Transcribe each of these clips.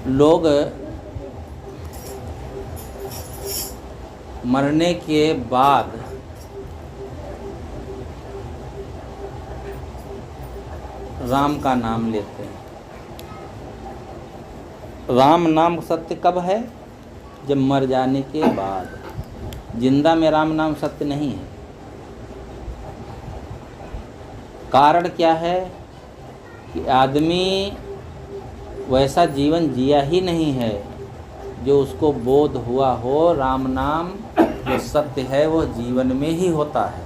लोग मरने के बाद राम का नाम लेते हैं। राम नाम सत्य कब है? जब मर जाने के बाद। जिंदा में राम नाम सत्य नहीं है। कारण क्या है कि आदमी वैसा जीवन जिया ही नहीं है जो उसको बोध हुआ हो राम नाम जो सत्य है वो जीवन में ही होता है।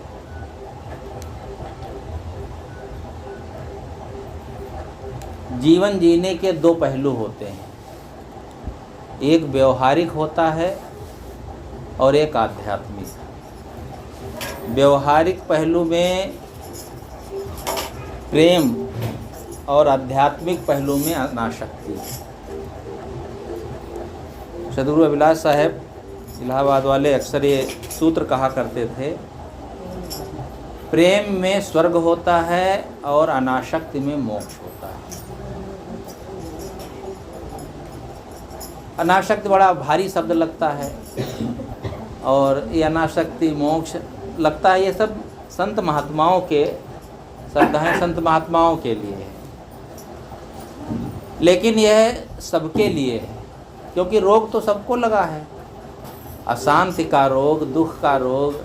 जीवन जीने के दो पहलू होते हैं, एक व्यवहारिक होता है और एक आध्यात्मिक। व्यवहारिक पहलू में प्रेम और आध्यात्मिक पहलू में अनासक्ति। सदगुरु अभिलाष साहब इलाहाबाद वाले अक्सर ये सूत्र कहा करते थे, प्रेम में स्वर्ग होता है और अनासक्ति में मोक्ष होता है। अनासक्ति बड़ा भारी शब्द लगता है और ये अनासक्ति मोक्ष लगता है, ये सब संत महात्माओं के शब्द हैं, संत महात्माओं के लिए है। लेकिन यह सबके लिए है, क्योंकि रोग तो सबको लगा है। अशांति का रोग, दुख का रोग,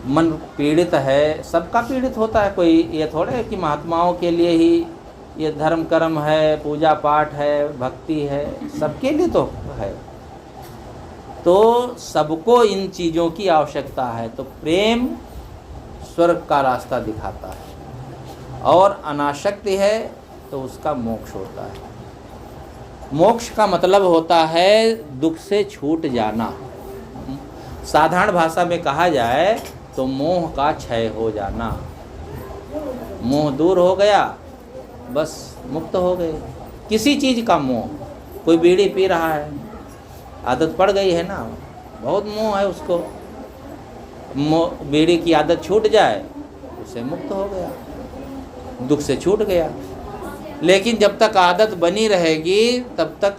मन पीड़ित है, सबका पीड़ित होता है। कोई ये थोड़े है कि महात्माओं के लिए ही ये धर्म कर्म है, पूजा पाठ है, भक्ति है, सबके लिए तो है। तो सबको इन चीज़ों की आवश्यकता है। तो प्रेम स्वर्ग का रास्ता दिखाता है और अनासक्ति है तो उसका मोक्ष होता है। मोक्ष का मतलब होता है दुख से छूट जाना। साधारण भाषा में कहा जाए तो मोह का क्षय हो जाना। मोह दूर हो गया, बस मुक्त हो गए। किसी चीज़ का मोह, कोई बीड़ी पी रहा है, आदत पड़ गई है ना, बहुत मोह है उसको, बीड़ी की आदत छूट जाए उससे मुक्त हो गया, दुख से छूट गया। लेकिन जब तक आदत बनी रहेगी तब तक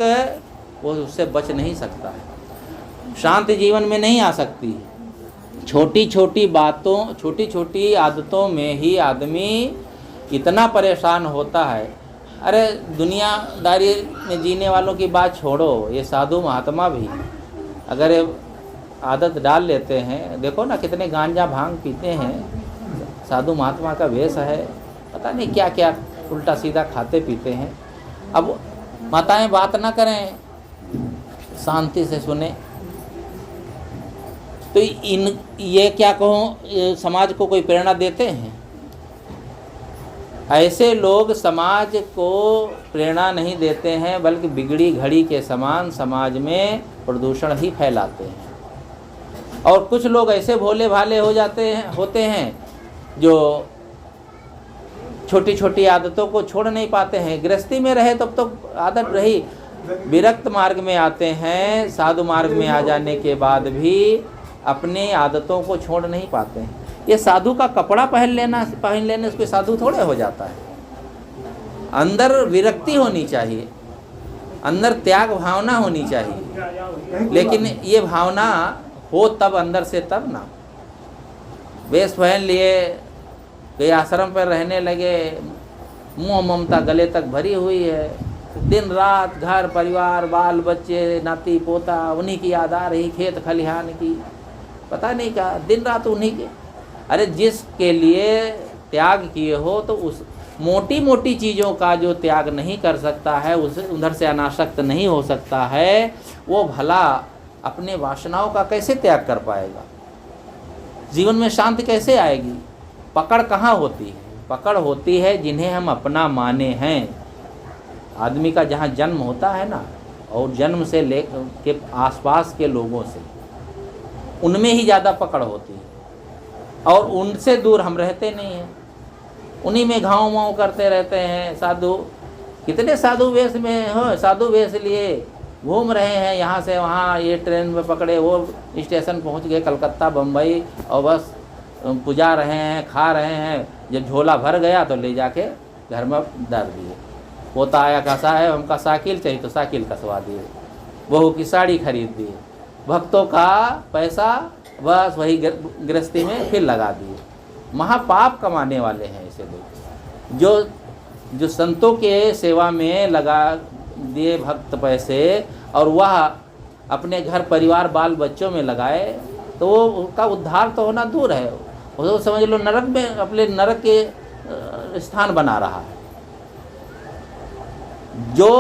वो उससे बच नहीं सकता है, शांति जीवन में नहीं आ सकती। छोटी छोटी बातों, छोटी छोटी आदतों में ही आदमी इतना परेशान होता है। अरे दुनियादारी में जीने वालों की बात छोड़ो, ये साधु महात्मा भी अगर ये आदत डाल लेते हैं, देखो ना कितने गांजा भांग पीते हैं, साधु महात्मा का वेश है, पता नहीं क्या क्या उल्टा सीधा खाते पीते हैं। अब माताएं बात ना करें, शांति से सुने, तो ये क्या कहूँ, समाज को कोई प्रेरणा देते हैं? ऐसे लोग समाज को प्रेरणा नहीं देते हैं, बल्कि बिगड़ी घड़ी के समान समाज में प्रदूषण ही फैलाते हैं। और कुछ लोग ऐसे भोले भाले होते हैं जो छोटी छोटी आदतों को छोड़ नहीं पाते हैं। गृहस्थी में रहे तब तो आदत रही, विरक्त मार्ग में आते हैं, साधु मार्ग में आ जाने के बाद भी अपनी आदतों को छोड़ नहीं पाते हैं। ये साधु का कपड़ा पहन लेने से कोई साधु थोड़े हो जाता है। अंदर विरक्ति होनी चाहिए, अंदर त्याग भावना होनी चाहिए। लेकिन ये भावना हो तब अंदर से, तब ना। वेश पहन लिए, कई आश्रम पर रहने लगे, मोह ममता गले तक भरी हुई है, दिन रात घर परिवार बाल बच्चे नाती पोता उन्हीं की याद आ रही, खेत खलिहान की, पता नहीं क्या दिन रात उन्हीं के। अरे जिसके लिए त्याग किए हो तो उस मोटी मोटी चीज़ों का जो त्याग नहीं कर सकता है, उस उधर से अनासक्त नहीं हो सकता है, वो भला अपने वासनाओं का कैसे त्याग कर पाएगा? जीवन में शांति कैसे आएगी? पकड़ कहाँ होती है? पकड़ होती है जिन्हें हम अपना माने हैं। आदमी का जहाँ जन्म होता है ना, और जन्म से ले के आसपास के लोगों से, उनमें ही ज़्यादा पकड़ होती है और उनसे दूर हम रहते नहीं हैं। उन्हीं में घाव माव करते रहते हैं। साधु कितने साधु वेश में हो, साधु वेश लिए घूम रहे हैं, यहाँ से वहाँ, ये ट्रेन में पकड़े, वो स्टेशन पहुँच गए कलकत्ता बम्बई, और बस पुजा रहे हैं, खा रहे हैं। जब झोला भर गया तो ले जाके घर में डाल दिए। पोता आया कहा साहब हमका साइकिल चाहिए, तो साइकिल कसवा दिए, बहू की साड़ी खरीद दी, भक्तों का पैसा बस वही गृहस्थी में फिर लगा दिए। महापाप कमाने वाले हैं ऐसे लोग। जो संतों के सेवा में लगा दिए भक्त पैसे और वह अपने घर परिवार बाल बच्चों में लगाए, तो वो उसका उद्धार तो होना दूर है, वो तो समझ लो नरक में अपने नरक के स्थान बना रहा है। जो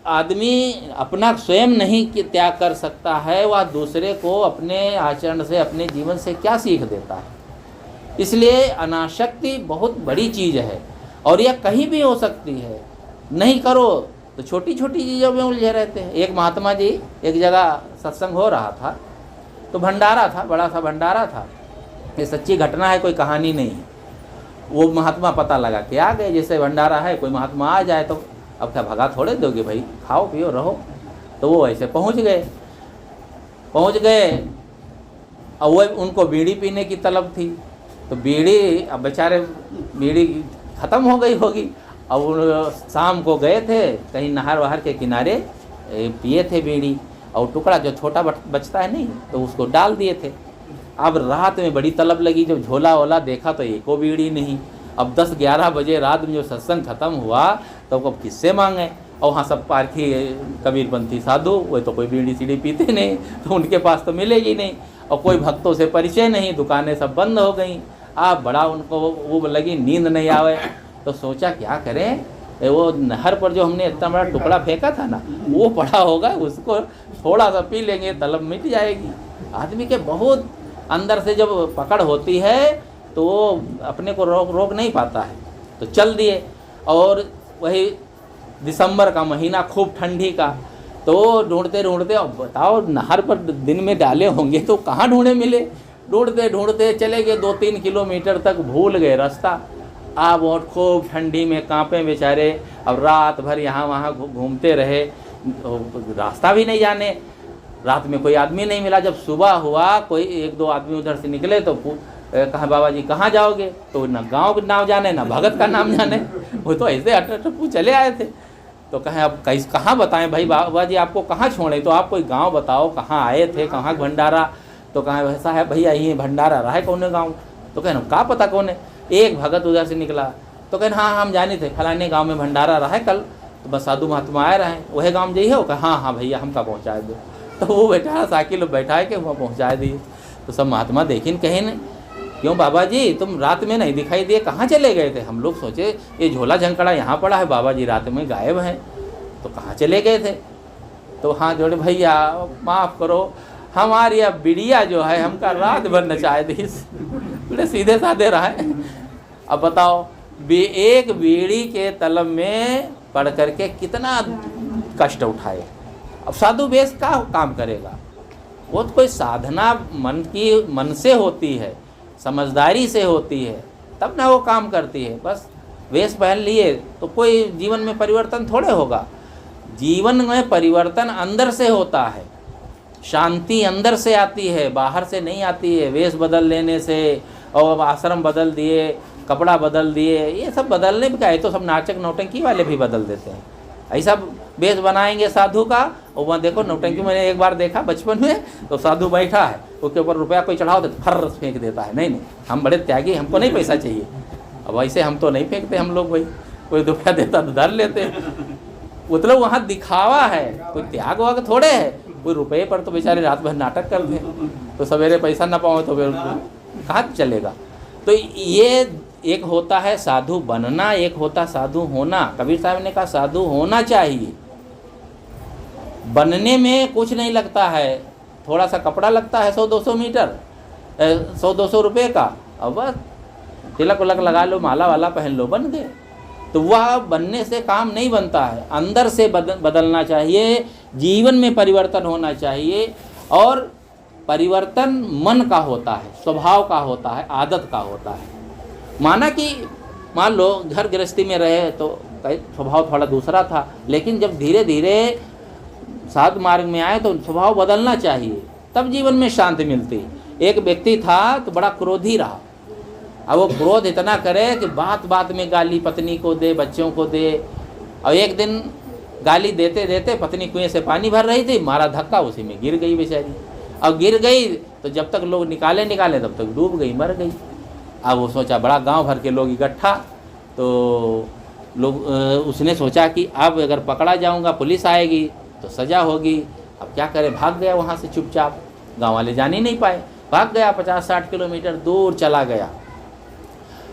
आदमी अपना स्वयं नहीं त्याग कर सकता है, वह दूसरे को अपने आचरण से, अपने जीवन से क्या सीख देता है। इसलिए अनासक्ति बहुत बड़ी चीज़ है और यह कहीं भी हो सकती है। नहीं करो तो छोटी छोटी चीज़ों में उलझे रहते हैं। एक महात्मा जी एक जगह सत्संग हो रहा था, तो भंडारा था, बड़ा सा भंडारा था। ये सच्ची घटना है, कोई कहानी नहीं है। वो महात्मा पता लगा कि आ गए, जैसे भंडारा है कोई महात्मा आ जाए तो अब क्या भगा थोड़े दोगे भाई, खाओ पियो रहो। तो वो ऐसे पहुंच गए। अब वो उनको बीड़ी पीने की तलब थी, तो बीड़ी, अब बेचारे बीड़ी ख़त्म हो गई होगी। अब वो शाम को गए थे कहीं नहर वहर के किनारे, पिए थे बीड़ी, और टुकड़ा जो छोटा बचता है नहीं, तो उसको डाल दिए थे। अब रात में बड़ी तलब लगी, जब झोला वोला देखा तो एको बीड़ी नहीं। अब 10-11 बजे रात में जो सत्संग खत्म हुआ तो अब किससे मांगे। और वहाँ सब पारखी कबीरपंथी साधु, वो तो कोई बीड़ी सीढ़ी पीते नहीं, तो उनके पास तो मिलेगी नहीं, और कोई भक्तों से परिचय नहीं, दुकानें सब बंद हो गई। आप बड़ा उनको वो लगी, नींद नहीं आवे, तो सोचा क्या करें, वो नहर पर जो हमने इतना बड़ा टुकड़ा फेंका था ना, वो पड़ा होगा, उसको थोड़ा सा पी लेंगे, तलब मिट जाएगी। आदमी के बहुत अंदर से जब पकड़ होती है तो वो अपने को रोक नहीं पाता है। तो चल दिए, और वही दिसंबर का महीना, खूब ठंडी का, तो ढूंढते अब बताओ नहर पर दिन में डाले होंगे तो कहाँ ढूंढे मिले। ढूंढते चले गए 2-3 किलोमीटर तक, भूल गए रास्ता। आप और खूब ठंडी में कांपे बेचारे। अब रात भर यहाँ वहाँ घूमते रहे, रास्ता भी नहीं जाने। रात में कोई आदमी नहीं मिला। जब सुबह हुआ, कोई 1-2 आदमी उधर से निकले तो कहा बाबा जी कहाँ जाओगे, तो ना गांव का नाम जाने ना भगत का नाम जाने, वो तो ऐसे अटपू चले आए थे। तो कहें अब कहाँ बताएं भाई बाबा जी आपको कहाँ छोड़ें, तो आप कोई गांव बताओ, कहाँ आए थे, कहाँ भंडारा। तो कहें वैसा है भैया यही भंडारा रहा है कौन गाँव। तो कहें का पता कौन है। एक भगत उधर से निकला, तो कहें हाँ हम जाने थे, फलाने गाँव में भंडारा रहा है कल, तो बस साधु महात्मा आए रहे, वही गाँव जाइए हो। कहा हाँ भैया हमका पहुँचा दो। तो वो बैठा साइकिल बैठा है कि वहाँ पहुँचा दिए। तो सब महात्मा देखिन कहें क्यों बाबा जी तुम रात में नहीं दिखाई दिए, कहाँ चले गए थे। हम लोग सोचे ये झोला झंकड़ा यहाँ पड़ा है, बाबा जी रात में गायब हैं, तो कहाँ चले गए थे। तो हाँ जोड़े भैया माफ़ करो, हमारी अब बिड़िया जो है हमका रात भर नचाए दी, बड़े सीधे साधे रहे। अब बताओ एक बीड़ी के तलब में पड़ करके कितना कष्ट उठाए। अब साधु वेश का काम करेगा, वो तो कोई साधना मन से होती है, समझदारी से होती है, तब ना वो काम करती है। बस वेश पहन लिए तो कोई जीवन में परिवर्तन थोड़े होगा। जीवन में परिवर्तन अंदर से होता है, शांति अंदर से आती है, बाहर से नहीं आती है। वेश बदल लेने से, और आश्रम बदल दिए, कपड़ा बदल दिए, ये सब बदलने में क्या है, तो सब नाचक नौटंकी वाले भी बदल देते हैं। ऐसा वेश बनाएंगे साधु का, और वहाँ देखो नौटंकी, मैंने एक बार देखा बचपन में, तो साधु बैठा है, उसके ऊपर रुपया कोई चढ़ाओ तो फर्र फेंक देता है। नहीं हम बड़े त्यागी, हमको नहीं पैसा चाहिए। अब ऐसे हम तो नहीं फेंकते, हम लोग भाई कोई रुपया देता तो धर लेते। मतलब वहाँ दिखावा है, कोई त्याग वाग थोड़े है। कोई रुपये पर तो बेचारे रात भर नाटक करते हैं, तो सवेरे पैसा ना पाओ तो फिर कहाँ चलेगा। तो ये एक होता है साधु बनना, एक होता साधु होना। कबीर साहब ने कहा साधु होना चाहिए, बनने में कुछ नहीं लगता है, थोड़ा सा कपड़ा लगता है 100-200 मीटर, 100-200 रुपये का, अब बस तिलक उलक लगा लो, माला वाला पहन लो, बन गए। तो वह बनने से काम नहीं बनता है, अंदर से बदलना चाहिए, जीवन में परिवर्तन होना चाहिए। और परिवर्तन मन का होता है, स्वभाव का होता है, आदत का होता है। माना कि मान लो घर गृहस्थी में रहे तो स्वभाव थोड़ा दूसरा था, लेकिन जब धीरे धीरे साधु मार्ग में आए तो स्वभाव बदलना चाहिए, तब जीवन में शांति मिलती। एक व्यक्ति था तो बड़ा क्रोधी रहा, अब वो क्रोध इतना करे कि बात बात में गाली पत्नी को दे, बच्चों को दे, और एक दिन गाली देते देते पत्नी कुएं से पानी भर रही थी, मारा धक्का, उसी में गिर गई बेचारी। अब गिर गई तो जब तक लोग निकाले तब तक डूब गई, मर गई। अब वो सोचा, बड़ा गांव भर के लोग इकट्ठा, तो लोग उसने सोचा कि अब अगर पकड़ा जाऊंगा पुलिस आएगी तो सज़ा होगी। अब क्या करे, भाग गया वहाँ से चुपचाप, गांव वाले जान ही नहीं पाए। भाग गया, 50-60 किलोमीटर दूर चला गया।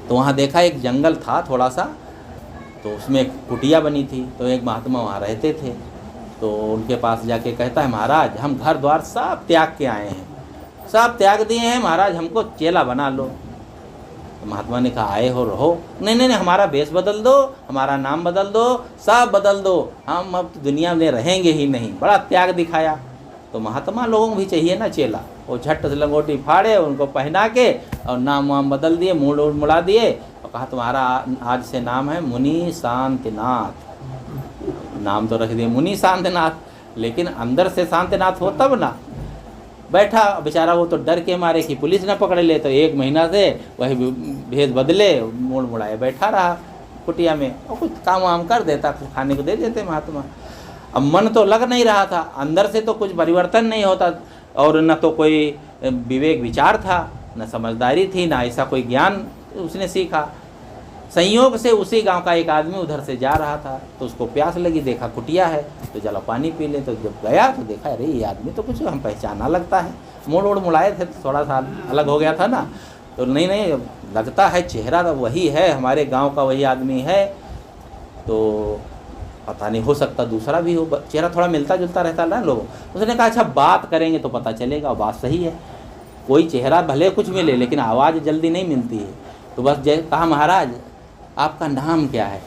तो वहाँ देखा एक जंगल था थोड़ा सा, तो उसमें एक कुटिया बनी थी। तो एक महात्मा वहाँ रहते थे, तो उनके पास जाके कहता है, महाराज हम घर द्वार सब त्याग के आए हैं, सब त्याग दिए हैं महाराज, हमको चेला बना लो। तो महात्मा ने कहा, आए हो रहो। नहीं नहीं नहीं, हमारा वेश बदल दो, हमारा नाम बदल दो, सब बदल दो, हम अब दुनिया में रहेंगे ही नहीं। बड़ा त्याग दिखाया। तो महात्मा लोगों को भी चाहिए ना चेला। वो झट से लंगोटी फाड़े, उनको पहना के और नाम वाम बदल दिए, मुड़ मुड़ा दिए और कहा, तुम्हारा आज से नाम है मुनि शांतिनाथ। नाम तो रख दिए मुनि शांतिनाथ, लेकिन अंदर से शांतिनाथ हो तब ना। बैठा बेचारा, वो तो डर के मारे कि पुलिस न पकड़ ले, तो 1 महीना से वही भेद बदले, मोड़ मुड़ाए बैठा रहा कुटिया में। और कुछ काम वाम कर देता, कुछ खाने को दे देते महात्मा। अब मन तो लग नहीं रहा था, अंदर से तो कुछ परिवर्तन नहीं होता, और न तो कोई विवेक विचार था, न समझदारी थी, ना ऐसा कोई ज्ञान उसने सीखा। संयोग से उसी गांव का एक आदमी उधर से जा रहा था, तो उसको प्यास लगी, देखा कुटिया है, तो चलो पानी पी ले। तो जब गया तो देखा, अरे ये आदमी तो कुछ हम पहचाना लगता है, मोड़ मुड़ाए थे तो थोड़ा सा अलग हो गया था ना। तो नहीं लगता है, चेहरा तो वही है, हमारे गांव का वही आदमी है। तो पता नहीं, हो सकता दूसरा भी हो, चेहरा थोड़ा मिलता जुलता रहता ना लोगों। उसने कहा, अच्छा बात करेंगे तो पता चलेगा। और बात सही है, कोई चेहरा भले कुछ मिले लेकिन आवाज़ जल्दी नहीं मिलती है। तो बस कहा, महाराज आपका नाम क्या है?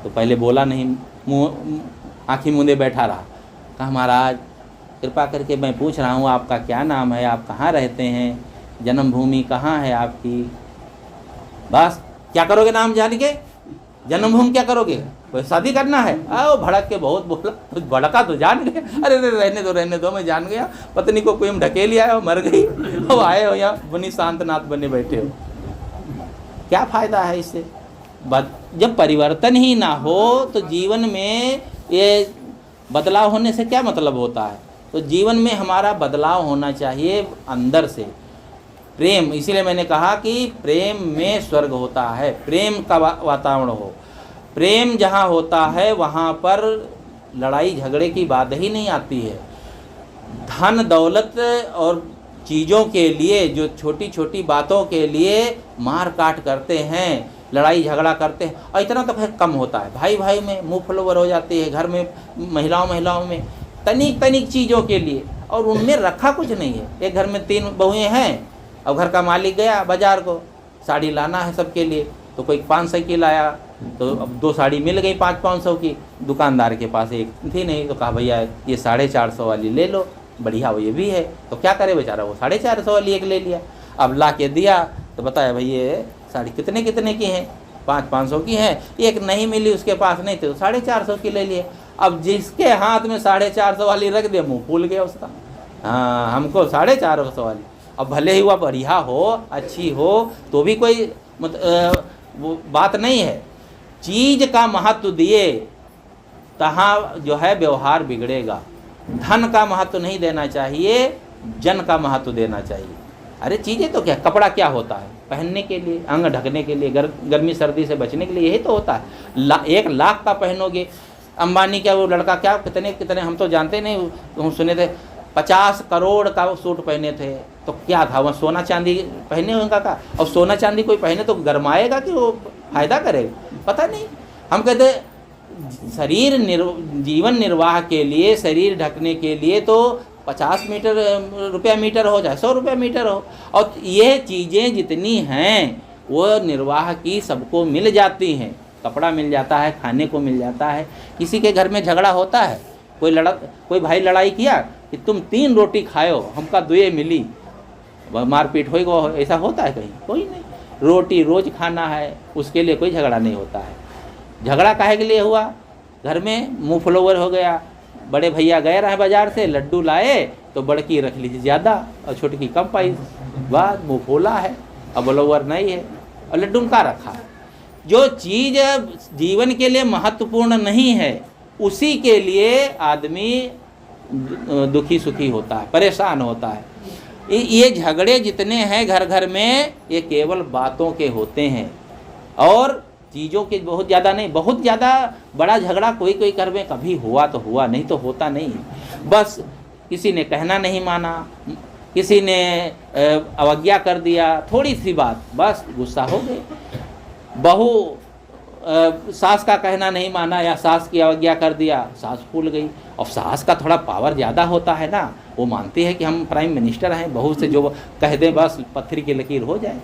तो पहले बोला नहीं, मुँह आँखी मूंदे बैठा रहा। कहा, महाराज कृपा करके मैं पूछ रहा हूँ आपका क्या नाम है, आप कहाँ रहते हैं, जन्मभूमि कहाँ है आपकी? बस क्या करोगे नाम जान के? जन्मभूमि क्या करोगे? कोई शादी करना है? आओ भड़क के बहुत बोला, कुछ भड़का तो जान गए। अरे रहने दो, मैं जान गया, पत्नी को कोई ढकेल लिया है, मर गई, अब आए हो यहाँ मुनि शांतनाथ बने बैठे हो, क्या फ़ायदा है इससे? जब परिवर्तन ही ना हो तो जीवन में ये बदलाव होने से क्या मतलब होता है? तो जीवन में हमारा बदलाव होना चाहिए अंदर से। प्रेम, इसीलिए मैंने कहा कि प्रेम में स्वर्ग होता है, प्रेम का वातावरण हो। प्रेम जहाँ होता है वहाँ पर लड़ाई झगड़े की बात ही नहीं आती है। धन दौलत और चीज़ों के लिए, जो छोटी छोटी बातों के लिए मार काट करते हैं, लड़ाई झगड़ा करते हैं, और इतना तो कम होता है। भाई भाई में मुँह फुलवर हो जाती है, घर में महिलाओं में तनिक चीज़ों के लिए, और उनमें रखा कुछ नहीं है। एक घर में 3 बहुएँ हैं, अब घर का मालिक गया बाज़ार को, साड़ी लाना है सबके लिए, तो कोई 500 की लाया, तो अब 2 साड़ी मिल गई 500-500 की। दुकानदार के पास एक थी नहीं, तो कहा भैया ये 450 वाली ले लो, बढ़िया वो ये भी है। तो क्या करे बेचारा, वो 450 वाली एक ले लिया। अब ला के दिया तो बताया, भाई ये साड़ी कितने की हैं? 500 की हैं। एक नहीं मिली, उसके पास नहीं थे, तो 450 की ले लिए। अब जिसके हाथ में 450 वाली रख दिया, मुँह फूल गया उसका, हाँ हमको 450 वाली। अब भले ही वह बढ़िया हो, अच्छी हो, तो भी कोई वो बात नहीं है। चीज़ का महत्व दिए तहाँ जो है व्यवहार बिगड़ेगा। धन का महत्व नहीं देना चाहिए, जन का महत्व देना चाहिए। अरे चीज़ें तो क्या, कपड़ा क्या होता है? पहनने के लिए, अंग ढकने के लिए, गर्मी सर्दी से बचने के लिए, यही तो होता है। 1 लाख का पहनोगे। अंबानी क्या वो लड़का क्या कितने हम तो जानते नहीं, हम सुने थे 50 करोड़ का सूट पहने थे। तो क्या था वह, सोना चांदी पहने होगा का? और सोना चांदी कोई पहने तो गरमाएगा कि वो फायदा करेगा? पता नहीं। हम कहते जीवन निर्वाह के लिए, शरीर ढकने के लिए तो 50 रुपया मीटर हो चाहे 100 रुपया मीटर हो, और ये चीज़ें जितनी हैं वो निर्वाह की सबको मिल जाती हैं। कपड़ा मिल जाता है, खाने को मिल जाता है। किसी के घर में झगड़ा होता है, कोई भाई लड़ाई किया कि तुम 3 रोटी खाओ, हमका 2 मिली, मारपीट होएगा, ऐसा होता है कहीं? कोई नहीं। रोटी रोज खाना है, उसके लिए कोई झगड़ा नहीं होता है। झगड़ा काहे के लिए हुआ? घर में मुँह फुलवर हो गया, बड़े भैया गए रहे बाजार से, लड्डू लाए तो बड़की रख लीजिए ज़्यादा और छोटकी कम पाई, बाद मुँह फूला है, अब फुलवर नहीं है, और लड्डू का रखा है। जो चीज़ जीवन के लिए महत्वपूर्ण नहीं है उसी के लिए आदमी दुखी सुखी होता है, परेशान होता है। ये झगड़े जितने हैं घर घर में, ये केवल बातों के होते हैं और चीज़ों के बहुत ज़्यादा नहीं। बहुत ज़्यादा बड़ा झगड़ा कोई कोई घर में कभी हुआ तो हुआ, नहीं तो होता नहीं। बस किसी ने कहना नहीं माना, किसी ने अवज्ञा कर दिया, थोड़ी सी बात बस गुस्सा हो गए। बहू सास का कहना नहीं माना या सास की अवज्ञा कर दिया, सास फूल गई। और सास का थोड़ा पावर ज़्यादा होता है ना, वो मानती है कि हम प्राइम मिनिस्टर हैं, बहू से जो कह दें बस पत्थर की लकीर हो जाए।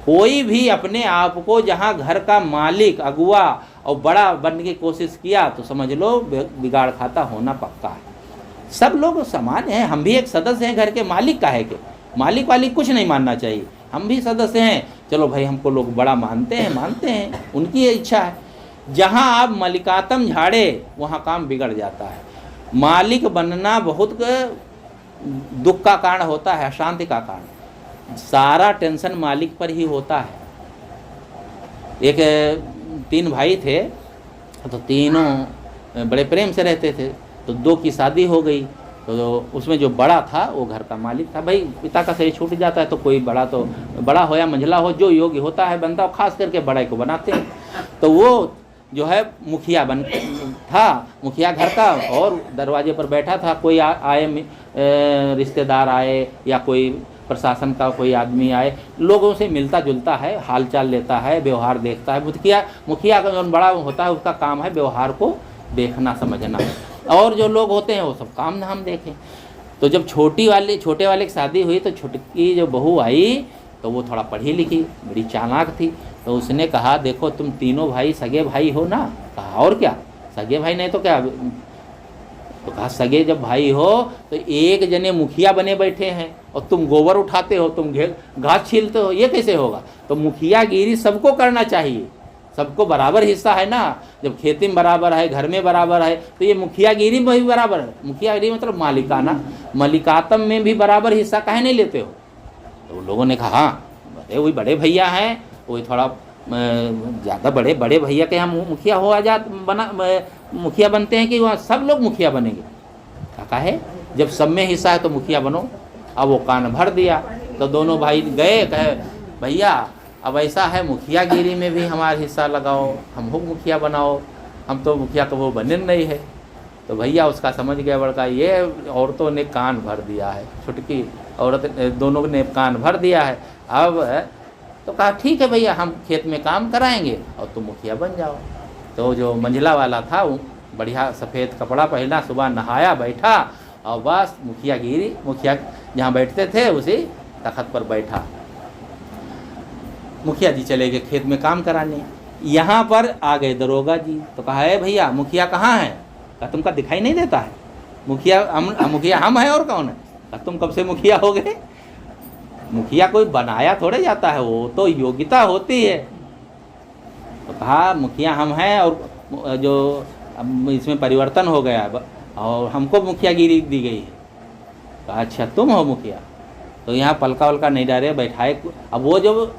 कोई भी अपने आप को जहाँ घर का मालिक, अगुआ और बड़ा बनने की कोशिश किया तो समझ लो बिगाड़ खाता होना पक्का है। सब लोग समान हैं, हम भी एक सदस्य हैं घर के, मालिक का है कि मालिक वाली कुछ नहीं मानना चाहिए, हम भी सदस्य हैं। चलो भाई हमको लोग बड़ा मानते हैं, उनकी ये इच्छा है। जहाँ आप मलिकातम झाड़े वहाँ काम बिगड़ जाता है। मालिक बनना बहुत दुख का कारण होता है, अशांति का कारण। सारा टेंशन मालिक पर ही होता है। एक 3 भाई थे तो तीनों बड़े प्रेम से रहते थे, तो 2 की शादी हो गई। तो उसमें जो बड़ा था वो घर का मालिक था। भाई पिता का शरीर छूट जाता है तो कोई बड़ा तो बड़ा हो या मंझला हो, जो योग्य होता है बनता, खास करके बड़े को बनाते हैं। तो वो जो है मुखिया था, मुखिया घर का, और दरवाजे पर बैठा था। कोई आए रिश्तेदार आए या कोई प्रशासन का कोई आदमी आए, लोगों से मिलता जुलता है, हालचाल लेता है, व्यवहार देखता है। मुखिया का जो बड़ा होता है उसका काम है व्यवहार को देखना समझना, और जो लोग होते हैं वो सब काम धाम देखें। तो जब छोटे वाले की शादी हुई तो छोटी जो बहू आई तो वो थोड़ा पढ़ी लिखी, बड़ी चालाक थी। तो उसने कहा देखो तुम तीनों भाई सगे भाई हो ना। कहा और क्या, सगे भाई नहीं तो क्या। तो कहा सगे जब भाई हो तो एक जने मुखिया बने बैठे हैं और तुम गोबर उठाते हो, तुम घास छीलते हो, ये कैसे होगा। तो मुखियागिरी सबको करना चाहिए, सबको बराबर हिस्सा है ना। जब खेती में बराबर है, घर में बराबर है, तो ये मुखियागिरी में भी बराबर है। मुखियागिरी मतलब मालिकाना, मलिकातम में भी बराबर हिस्सा काहे नहीं लेते हो। तो लोगों ने कहा हाँ अरे वही बड़े भैया हैं, वही थोड़ा ज़्यादा बड़े भैया के यहाँ मुखिया हो मुखिया बनते हैं कि वहाँ सब लोग मुखिया बनेंगे। कहा है जब सब में हिस्सा है तो मुखिया बनो। अब वो कान भर दिया। तो दोनों भाई गए, कहे भैया अब ऐसा है मुखियागिरी में भी हमारा हिस्सा लगाओ, हमको मुखिया बनाओ, हम तो मुखिया का वो बने नहीं है। तो भैया उसका समझ गया बड़का, ये औरतों ने कान भर दिया है, छुटकी औरत दोनों ने कान भर दिया है। अब तो कहा ठीक है भैया हम खेत में काम कराएंगे और तुम मुखिया बन जाओ। तो जो मंझला वाला था वो बढ़िया सफ़ेद कपड़ा पहना, सुबह नहाया, बैठा और बस मुखिया जहाँ बैठते थे उसी तख्त पर बैठा। मुखिया जी चले गए खेत में काम कराने। यहाँ पर आ गए दरोगा जी। तो कहा है भैया मुखिया कहाँ है। कहा तुमका दिखाई नहीं देता है, मुखिया हम हैं और कौन है। कहा तुम कब से मुखिया हो गए। मुखिया कोई बनाया थोड़े जाता है, वो तो योग्यता होती है। तो कहा मुखिया हम हैं और जो इसमें परिवर्तन हो गया और हमको मुखियागिरी दी गई है। कहा अच्छा तुम हो मुखिया। तो यहाँ पलका वलका नहीं डाले, बैठाए। अब वो जब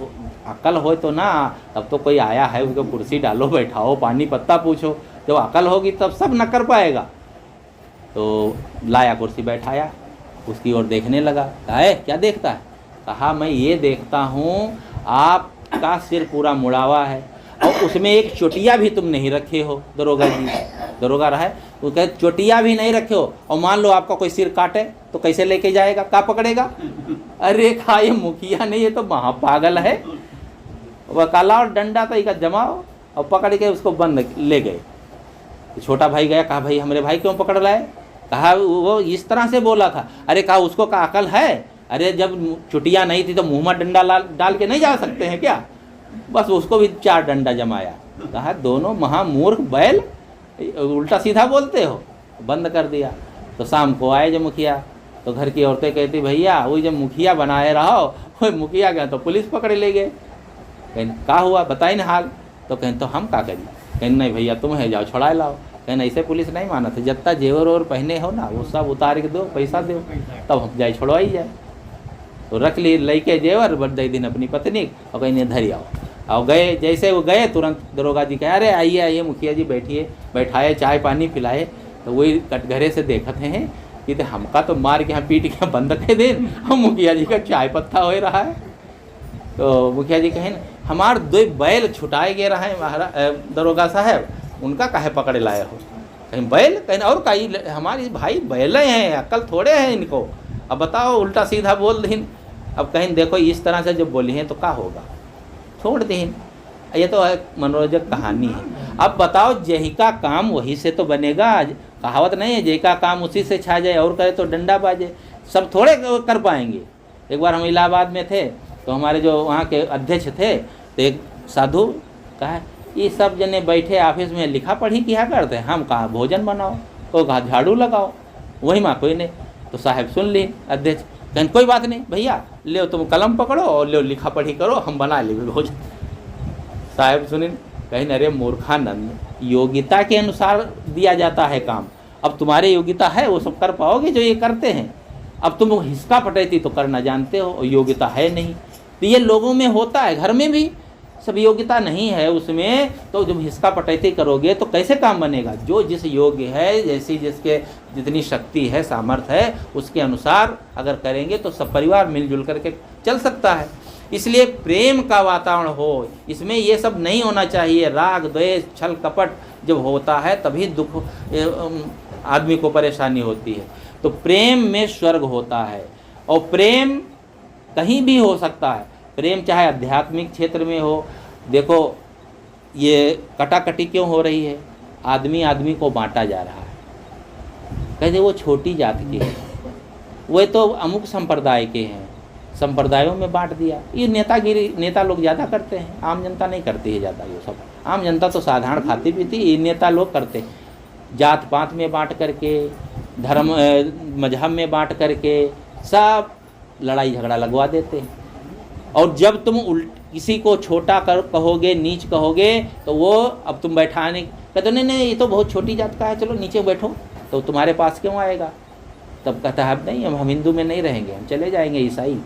अकल हो तो ना, तब तो कोई आया है उसको कुर्सी डालो, बैठाओ, पानी पत्ता पूछो। जब अकल होगी तब सब न कर पाएगा। तो लाया कुर्सी बैठाया, उसकी ओर देखने लगा। कहा है क्या देखता है। कहा मैं ये देखता हूँ आपका सिर पूरा मुड़ा हुआ है और उसमें एक चोटिया भी तुम नहीं रखे हो। दरोगा जी, दरोगा रहा है, वो कहे चोटिया भी नहीं रखे हो और मान लो आपका कोई सिर काटे तो कैसे लेके जाएगा, क्या पकड़ेगा। अरे कहा ये मुखिया नहीं, ये तो महापागल है। वह काला और डंडा तो इका जमाओ और पकड़ के उसको बंद ले गए। तो छोटा भाई गया, कहा भाई हमारे भाई क्यों पकड़ लाए। कहा वो इस तरह से बोला था। अरे कहा उसको का अकल है। अरे जब चुटिया नहीं थी तो मुँह में डंडा डाल के नहीं जा सकते हैं क्या। बस उसको भी 4 डंडा जमाया। कहा दोनों महामूर्ख बैल, उल्टा सीधा बोलते हो। बंद कर दिया। तो शाम को आए जब मुखिया, तो घर की औरतें कहती भैया वही जब मुखिया बनाए रहो, वही मुखिया गया तो पुलिस पकड़ ले गए। कहीं क्या हुआ बताई ना हाल। तो कहें तो हम क्या करी। कहें नहीं भैया तुम है जाओ छुड़ाए लाओ। कहें ऐसे पुलिस नहीं माना था, जितना जेवर और पहने हो ना वो सब उतार के दो, पैसा दो, तब हम जाए छुड़वाई जाए। तो रख ली लई के जेवर, बड़ दई दिन अपनी पत्नी और कहीं धरी आओ। और गए, जैसे वो गए तुरंत दरोगा जी कहे अरे आइए आइए मुखिया जी बैठिए, बैठाए, चाय पानी पिलाए। तो वही कटघरे से देखते हैं कि तो हमका तो मार के यहाँ पीट के बंद कर दे, हम मुखिया जी का चाय पत्ता हो रहा है। तो मुखिया जी कहें हमार 2 बैल छुटाए गए रहे महाराज दरोगा साहब, उनका काहे पकड़े लाए हो? कहीं बैल, कहीं और कहीं हमारी भाई बैले हैं, अक्ल थोड़े हैं इनको, अब बताओ उल्टा सीधा बोल दीन। अब कहीं देखो इस तरह से जब बोली हैं तो क्या होगा, छोड़ दीन। ये तो एक मनोरंजक कहानी है। अब बताओ जही का काम वही से तो बनेगा, कहावत नहीं है जही का काम उसी से छा जाए और करे तो डंडा बाजे, सब थोड़े कर पाएंगे। एक बार हम इलाहाबाद में थे तो हमारे जो वहाँ के अध्यक्ष थे तो एक साधु कहा ये सब जने बैठे ऑफिस में लिखा पढ़ी किया करते हैं, हम कहा भोजन बनाओ, कोई कहा झाड़ू लगाओ, वही माँ कोई नहीं। तो साहब सुन ली अध्यक्ष, कहीं कोई बात नहीं भैया, ले तुम कलम पकड़ो और ले लिखा पढ़ी करो, हम बना ले भोजन। साहब सुनिए, कहीं अरे मूर्खानंद, योग्यता के अनुसार दिया जाता है काम। अब तुम्हारी योग्यता है वो सब कर पाओगे जो ये करते हैं। अब तुम हिसका पटैती तो करना जानते हो, योग्यता है नहीं। तो ये लोगों में होता है, घर में भी सब योग्यता नहीं है उसमें, तो जब हिसका पटैती करोगे तो कैसे काम बनेगा? जो जिस योग्य है, जैसी जिसके जितनी शक्ति है, सामर्थ्य है, उसके अनुसार अगर करेंगे तो सब परिवार मिलजुल करके चल सकता है। इसलिए प्रेम का वातावरण हो, इसमें ये सब नहीं होना चाहिए। राग द्वेष छल कपट जब होता है तभी दुख आदमी को परेशानी होती है। तो प्रेम में स्वर्ग होता है, और प्रेम कहीं भी हो सकता है। प्रेम चाहे आध्यात्मिक क्षेत्र में हो, देखो ये कटाकटी क्यों हो रही है? आदमी आदमी को बांटा जा रहा है, कहते वो छोटी जात के हैं, वे तो अमुक संप्रदाय के हैं, संप्रदायों में बांट दिया। ये नेतागिरी नेता लोग ज़्यादा करते हैं, आम जनता नहीं करती है ज़्यादा। ये सब आम जनता तो साधारण खाती पीती, ये नेता लोग करते हैं। जात पात में बांट करके, धर्म मजहब में बांट करके सब लड़ाई झगड़ा लगवा देते हैं। और जब तुम किसी को छोटा कहोगे, नीच कहोगे, तो वो अब तुम बैठाने कहते नहीं नहीं ये तो बहुत छोटी जात का है, चलो नीचे बैठो, तो तुम्हारे पास क्यों आएगा? तब कहता है अब नहीं, हम हिंदू में नहीं रहेंगे, हम चले जाएंगे ईसाई।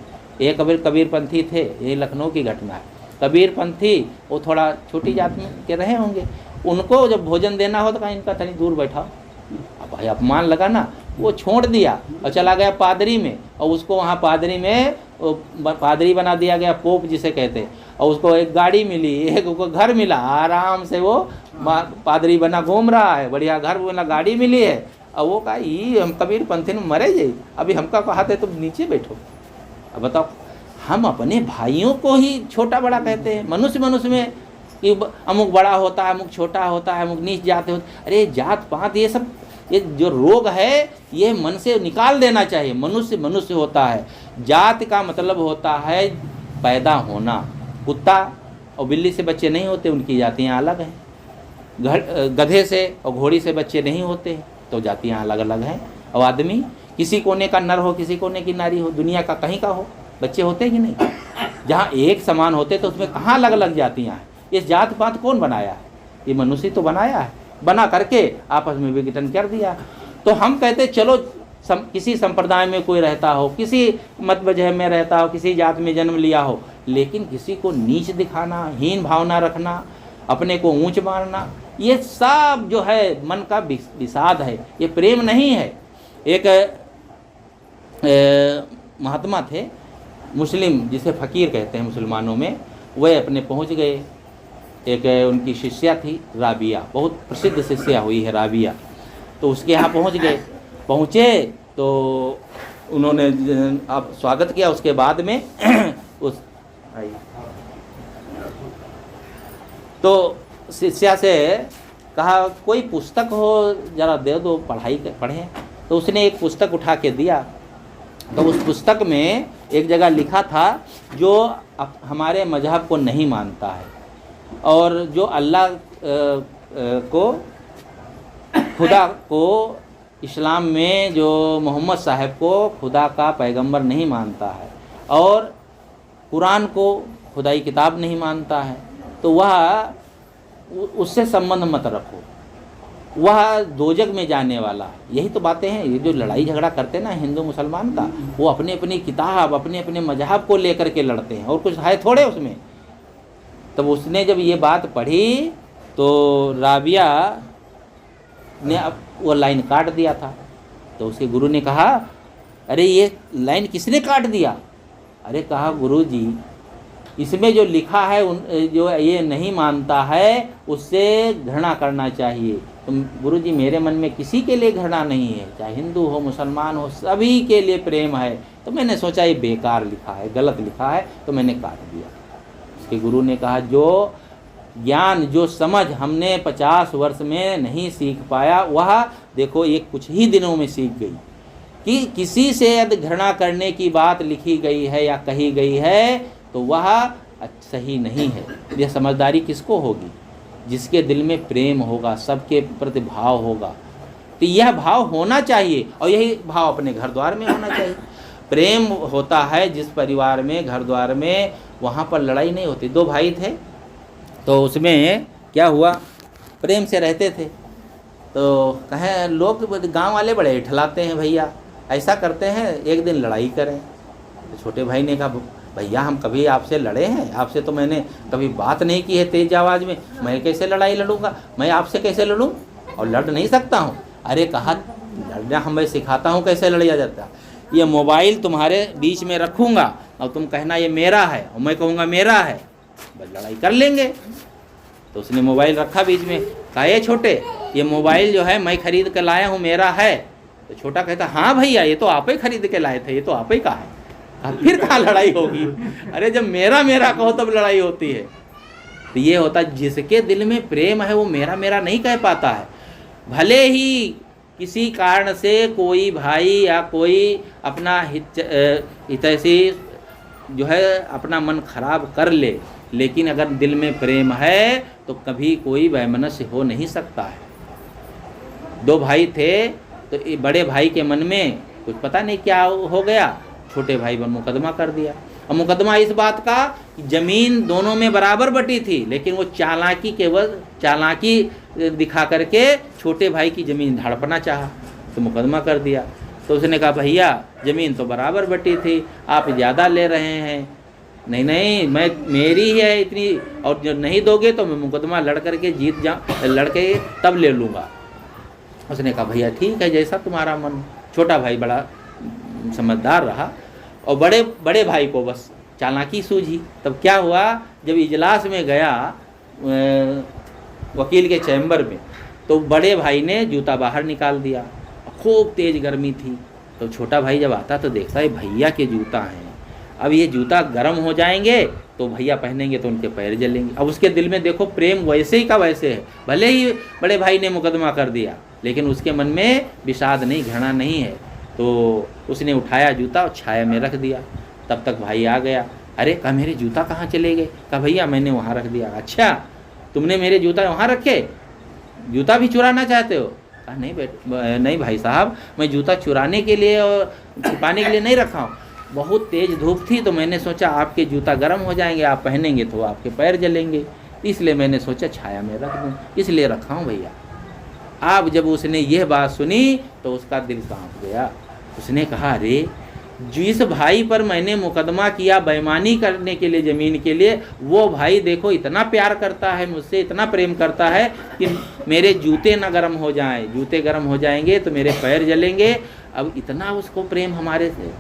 एक कबीरपंथी थे, ये लखनऊ की घटना है। कबीरपंथी वो थोड़ा छोटी जात में के रहे होंगे, उनको जब भोजन देना हो तो कहीं इनका तनी दूर बैठाओ। अब भाई अपमान लगा ना, वो छोड़ दिया और चला गया पादरी में, और उसको वहाँ पादरी में पादरी बना दिया गया, पोप जिसे कहते हैं। और उसको एक गाड़ी मिली, एक उसको घर मिला, आराम से वो पादरी बना घूम रहा है, बढ़िया घर बना, गाड़ी मिली है। और वो कहा ये हम कबीरपंथी में मरे जाइए, अभी हमका कहा थे तुम नीचे बैठो। अब बताओ, हम अपने भाइयों को ही छोटा बड़ा कहते हैं। मनुष्य मनुष्य में कि अमुक बड़ा होता है, अमुक छोटा होता है, अमुक नीच जात होता। अरे जात पात ये सब, ये जो रोग है ये मन से निकाल देना चाहिए। मनुष्य मनुष्य होता है। जात का मतलब होता है पैदा होना। कुत्ता और बिल्ली से बच्चे नहीं होते, उनकी जातियाँ अलग हैं। गधे से और घोड़ी से बच्चे नहीं होते, तो जातियाँ अलग अलग हैं। और आदमी किसी कोने का नर हो, किसी कोने की नारी हो, दुनिया का कहीं का हो, बच्चे होते कि नहीं? जहाँ एक समान होते तो उसमें कहाँ अलग अलग जातियाँ हैं? इस जात पात कौन बनाया है? ये मनुष्य तो बनाया है, बना करके आपस में विघटन कर दिया। तो हम कहते चलो किसी संप्रदाय में कोई रहता हो, किसी मत मजहब में रहता हो, किसी जात में जन्म लिया हो, लेकिन किसी को नीच दिखाना, हीन भावना रखना, अपने को ऊंच मारना, ये सब जो है मन का विषाद है, ये प्रेम नहीं है। एक महात्मा थे मुस्लिम, जिसे फ़कीर कहते हैं मुसलमानों में, वह अपने पहुंच गए। एक उनकी शिष्या थी राबिया, बहुत प्रसिद्ध शिष्या हुई है राबिया। तो उसके यहाँ पहुंच गए। पहुँचे तो उन्होंने आप स्वागत किया। उसके बाद में उस तो शिष्या से कहा कोई पुस्तक हो जरा दे दो, पढ़ें। तो उसने एक पुस्तक उठा के दिया। तो उस पुस्तक में एक जगह लिखा था जो हमारे मजहब को नहीं मानता है और जो अल्लाह को, खुदा को, इस्लाम में जो मोहम्मद साहब को खुदा का पैगंबर नहीं मानता है और कुरान को खुदाई किताब नहीं मानता है, तो वह उससे संबंध मत रखो, वह दोजक में जाने वाला। यही तो बातें हैं। ये जो लड़ाई झगड़ा करते हैं ना हिंदू मुसलमान का, वो अपनी अपनी किताब, अपने अपने मजहब को लेकर के लड़ते हैं और कुछ है थोड़े उसमें। तब उसने जब ये बात पढ़ी तो राबिया ने अब वो लाइन काट दिया था। तो उसके गुरु ने कहा, अरे ये लाइन किसने काट दिया? अरे कहा, गुरु जी इसमें जो लिखा है जो ये नहीं मानता है उससे घृणा करना चाहिए। तो गुरु जी मेरे मन में किसी के लिए घृणा नहीं है, चाहे हिंदू हो मुसलमान हो, सभी के लिए प्रेम है। तो मैंने सोचा ये बेकार लिखा है, गलत लिखा है, तो मैंने काट दिया। उसके गुरु ने कहा, जो ज्ञान जो समझ हमने 50 वर्ष में नहीं सीख पाया, वह देखो ये कुछ ही दिनों में सीख गई कि किसी से यदि घृणा करने की बात लिखी गई है या कही गई है तो वह सही नहीं है। यह समझदारी किसको होगी? जिसके दिल में प्रेम होगा, सबके प्रति भाव होगा। तो यह भाव होना चाहिए और यही भाव अपने घर द्वार में होना चाहिए। प्रेम होता है जिस परिवार में, घर द्वार में, वहाँ पर लड़ाई नहीं होती। 2 भाई थे तो उसमें क्या हुआ, प्रेम से रहते थे। तो कहें लोग गांव वाले बड़े ठलाते हैं, भैया ऐसा करते हैं, एक दिन लड़ाई करें। तो छोटे भाई ने कहा, भैया हम कभी आपसे लड़े हैं? आपसे तो मैंने कभी बात नहीं की है तेज आवाज़ में, मैं कैसे लड़ाई लड़ूंगा? मैं आपसे कैसे लड़ूं? और लड़ नहीं सकता हूं। अरे कहा, लड़ना हमें सिखाता हूं कैसे लड़िया जाता। ये मोबाइल तुम्हारे बीच में रखूंगा और तुम कहना ये मेरा है और मैं कहूँगा मेरा है, बस लड़ाई कर लेंगे। तो उसने मोबाइल रखा बीच में। कहा, ये छोटे, ये मोबाइल जो है मैं खरीद कर लाया हूँ, मेरा है। तो छोटा कहता, हाँ भैया ये तो आप ही खरीद के लाए थे, ये तो आप ही का है। फिर कहाँ लड़ाई होगी? अरे जब मेरा मेरा कहो तब लड़ाई होती है। तो ये होता, जिसके दिल में प्रेम है वो मेरा मेरा नहीं कह पाता है। भले ही किसी कारण से कोई भाई या कोई अपना हितैषी जो है अपना मन खराब कर ले, लेकिन अगर दिल में प्रेम है तो कभी कोई वैमनस्य हो नहीं सकता है। 2 भाई थे तो बड़े भाई के मन में कुछ पता नहीं क्या हो गया, छोटे भाई पर मुकदमा कर दिया। और मुकदमा इस बात का कि ज़मीन दोनों में बराबर बटी थी, लेकिन वो चालाकी दिखा करके छोटे भाई की ज़मीन हड़पना चाहा, तो मुकदमा कर दिया। तो उसने कहा, भैया ज़मीन तो बराबर बटी थी, आप ज़्यादा ले रहे हैं। नहीं मैं मेरी ही है इतनी, और जो नहीं दोगे तो मैं मुकदमा लड़ करके लड़के तब ले लूँगा। उसने कहा, भैया ठीक है जैसा तुम्हारा मन। छोटा भाई बड़ा समझदार रहा और बड़े भाई को बस चालाकी सूझी। तब क्या हुआ, जब इजलास में गया वकील के चैम्बर में, तो बड़े भाई ने जूता बाहर निकाल दिया। खूब तेज़ गर्मी थी। तो छोटा भाई जब आता तो देखता है भैया के जूता हैं, अब ये जूता गर्म हो जाएंगे तो भैया पहनेंगे तो उनके पैर जलेंगे। अब उसके दिल में देखो प्रेम वैसे ही का वैसे है। भले ही बड़े भाई ने मुकदमा कर दिया, लेकिन उसके मन में विषाद नहीं, घृणा नहीं है। तो उसने उठाया जूता और छाया में रख दिया। तब तक भाई आ गया। अरे कहा, मेरे जूता कहाँ चले गए? कहा, भैया मैंने वहाँ रख दिया। अच्छा, तुमने मेरे जूता वहाँ रखे, जूता भी चुराना चाहते हो? कहा, नहीं भाई साहब, मैं जूता चुराने के लिए और छिपाने के लिए नहीं रखा हूँ। बहुत तेज़ धूप थी तो मैंने सोचा आपके जूता गर्म हो जाएंगे, आप पहनेंगे तो आपके पैर जलेंगे, इसलिए मैंने सोचा छाया में रख दूँ, इसलिए रखा हूँ भैया। अब जब उसने यह बात सुनी तो उसका दिल कांप गया। उसने कहा, अरे जिस भाई पर मैंने मुकदमा किया बेईमानी करने के लिए, ज़मीन के लिए, वो भाई देखो इतना प्यार करता है मुझसे, इतना प्रेम करता है कि मेरे जूते ना गर्म हो जाएं, जूते गर्म हो जाएंगे तो मेरे पैर जलेंगे। अब इतना उसको प्रेम हमारे से।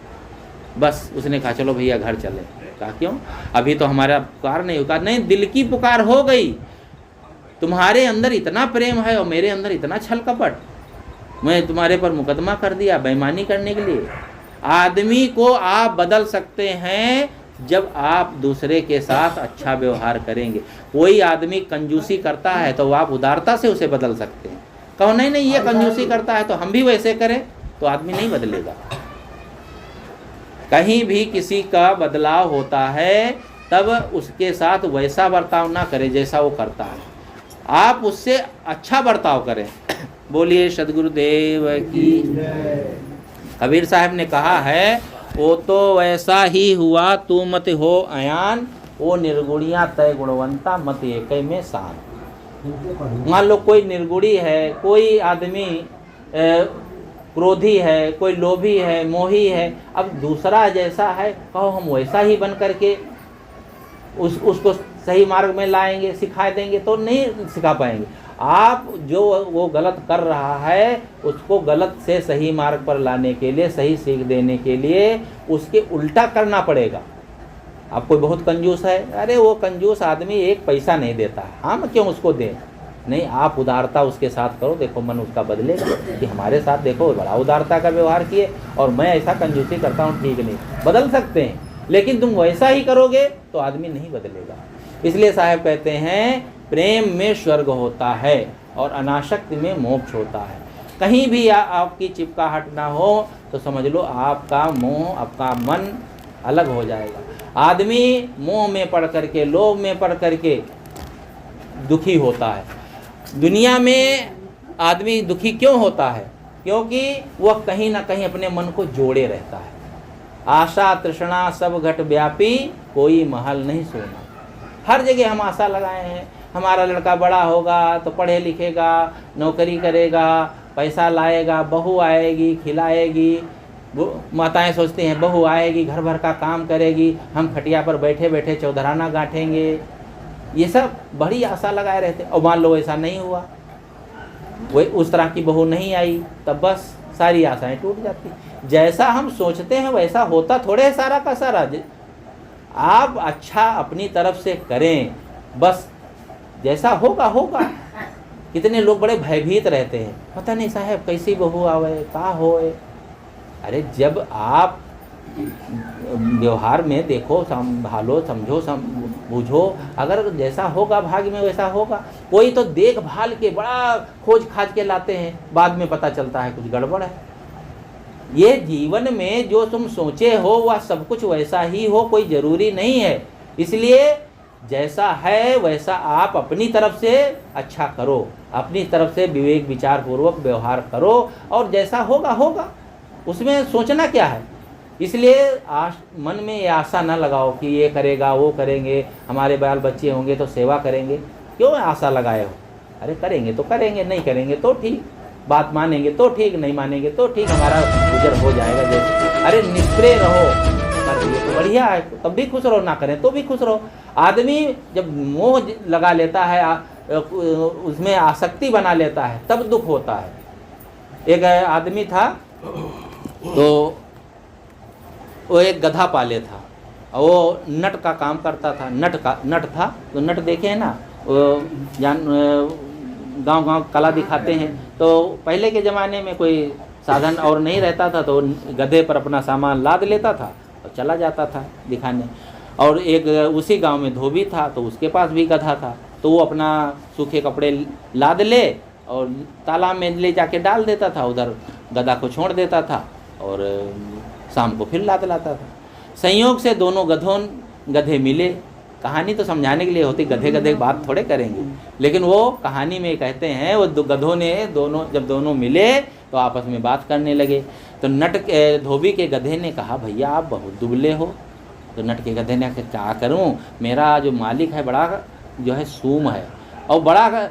बस उसने कहा, चलो भैया घर चले। कहा, क्यों? अभी तो हमारा पुकार नहीं होगा। नहीं, दिल की पुकार हो गई। तुम्हारे अंदर इतना प्रेम है और मेरे अंदर इतना छल कपट, मैं तुम्हारे पर मुकदमा कर दिया बेईमानी करने के लिए। आदमी को आप बदल सकते हैं जब आप दूसरे के साथ अच्छा व्यवहार करेंगे। कोई आदमी कंजूसी करता है तो आप उदारता से उसे बदल सकते हैं। कहो नहीं ये कंजूसी करता है तो हम भी वैसे करें, तो आदमी नहीं बदलेगा। कहीं भी किसी का बदलाव होता है तब उसके साथ वैसा बर्ताव ना करें जैसा वो करता है, आप उससे अच्छा बर्ताव करें। बोलिए सद्गुरुदेव की। कबीर साहब ने कहा है, वो तो वैसा ही हुआ तू मत हो अयान, वो निर्गुणिया तय गुणवंता मत एक में शान। मान लो कोई निर्गुणी है, कोई आदमी क्रोधी है, कोई लोभी है, मोही है, अब दूसरा जैसा है, कहो हम वैसा ही बन करके उसको सही मार्ग में लाएंगे, सिखा देंगे तो नहीं सिखा पाएंगे। आप जो वो गलत कर रहा है उसको गलत से सही मार्ग पर लाने के लिए, सही सीख देने के लिए उसके उल्टा करना पड़ेगा। आप कोई बहुत कंजूस है, अरे वो कंजूस आदमी एक पैसा नहीं देता, हम क्यों उसको दें? नहीं, आप उदारता उसके साथ करो, देखो मन उसका बदलेगा कि हमारे साथ देखो बड़ा उदारता का व्यवहार किए और मैं ऐसा कंजूसी करता हूँ, ठीक नहीं। बदल सकते हैं, लेकिन तुम वैसा ही करोगे तो आदमी नहीं बदलेगा। इसलिए साहब कहते हैं प्रेम में स्वर्ग होता है और अनासक्ति में मोक्ष होता है। कहीं भी आपकी चिपकाहट ना हो तो समझ लो आपका मोह, आपका मन अलग हो जाएगा। आदमी मोह में पड़ करके, लोभ में पड़ करके दुखी होता है। दुनिया में आदमी दुखी क्यों होता है? क्योंकि वह कहीं ना कहीं अपने मन को जोड़े रहता है। आशा तृष्णा सब घट व्यापी, कोई महल नहीं सोना। हर जगह हम आशा लगाए हैं, हमारा लड़का बड़ा होगा तो पढ़े लिखेगा, नौकरी करेगा, पैसा लाएगा, बहू आएगी, खिलाएगी। माताएं सोचती हैं बहू आएगी, घर भर का काम करेगी, हम खटिया पर बैठे बैठे चौधराना गाँठेंगे। ये सब बड़ी आशा लगाए रहते। और मान लो ऐसा नहीं हुआ, वही उस तरह की बहू नहीं आई, तब बस सारी आशाएं टूट जाती। जैसा हम सोचते हैं वैसा होता थोड़े है सारा का सारा। आप अच्छा अपनी तरफ से करें, बस जैसा होगा होगा। कितने लोग बड़े भयभीत रहते हैं, पता नहीं साहब कैसी बहू आवे, का होए। अरे जब आप व्यवहार में देखो, संभालो, समझो, बूझो, अगर जैसा होगा भाग्य में वैसा होगा। कोई तो देखभाल के बड़ा खोज खाज के लाते हैं, बाद में पता चलता है कुछ गड़बड़ है। ये जीवन में जो तुम सोचे हो वह सब कुछ वैसा ही हो, कोई ज़रूरी नहीं है। इसलिए जैसा है वैसा आप अपनी तरफ से अच्छा करो, अपनी तरफ से विवेक विचार पूर्वक व्यवहार करो, और जैसा होगा होगा, उसमें सोचना क्या है। इसलिए मन में ये आशा ना लगाओ कि ये करेगा, वो करेंगे, हमारे बाल बच्चे होंगे तो सेवा करेंगे। क्यों आशा लगाए हो? अरे करेंगे तो करेंगे, नहीं करेंगे तो ठीक, बात मानेंगे तो ठीक, नहीं मानेंगे तो ठीक, हमारा गुजर हो जाएगा। जैसे अरे निष्क्रिय रहो, कर दिए तो बढ़िया है, तब भी खुश रहो, ना करें तो भी खुश रहो। आदमी जब मोह लगा लेता है, उसमें आसक्ति बना लेता है, तब दुख होता है। एक आदमी था तो वो एक गधा पाले था, और वो नट का काम करता था। नट था तो नट देखे हैं ना, गांव कला दिखाते हैं। तो पहले के ज़माने में कोई साधन और नहीं रहता था, तो गधे पर अपना सामान लाद लेता था और चला जाता था दिखाने। और एक उसी गांव में धोबी था, तो उसके पास भी गधा था, तो वो अपना सूखे कपड़े लाद ले और तालाब में ले जाके डाल देता था, उधर गधा को छोड़ देता था और शाम को फिर लाद लाता था। संयोग से दोनों गधे मिले। कहानी तो समझाने के लिए होती, गधे गधे बात थोड़े करेंगे, लेकिन वो कहानी में कहते हैं वो गधों ने जब दोनों मिले तो आपस में बात करने लगे। तो धोबी के गधे ने कहा, भैया आप बहुत दुबले हो। तो नट के गधे ने कहा, क्या करूं, मेरा जो मालिक है बड़ा जो है सूम है और बड़ा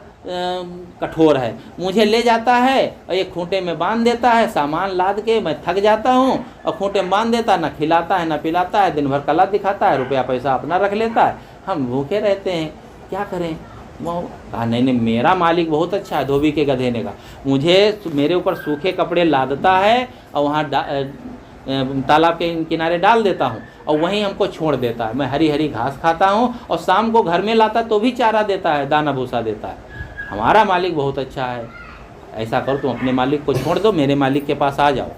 कठोर है, मुझे ले जाता है और एक खूंटे में बांध देता है, सामान लाद के मैं थक जाता हूँ, और खूंटे में बांध देता है, ना खिलाता है ना पिलाता है, दिन भर कला दिखाता है, रुपया पैसा अपना रख लेता है, हम भूखे रहते हैं, क्या करें। वो कहा नहीं, मेरा मालिक बहुत अच्छा है। धोबी के गधे ने कहा, मुझे मेरे ऊपर सूखे कपड़े लादता है और वहाँ तालाब के किनारे डाल देता हूँ और वहीं हमको छोड़ देता है, मैं हरी हरी घास खाता हूँ, और शाम को घर में लाता तो भी चारा देता है, दाना भूसा देता है। हमारा मालिक बहुत अच्छा है, ऐसा करो तुम अपने मालिक को छोड़ दो, मेरे मालिक के पास आ जाओ।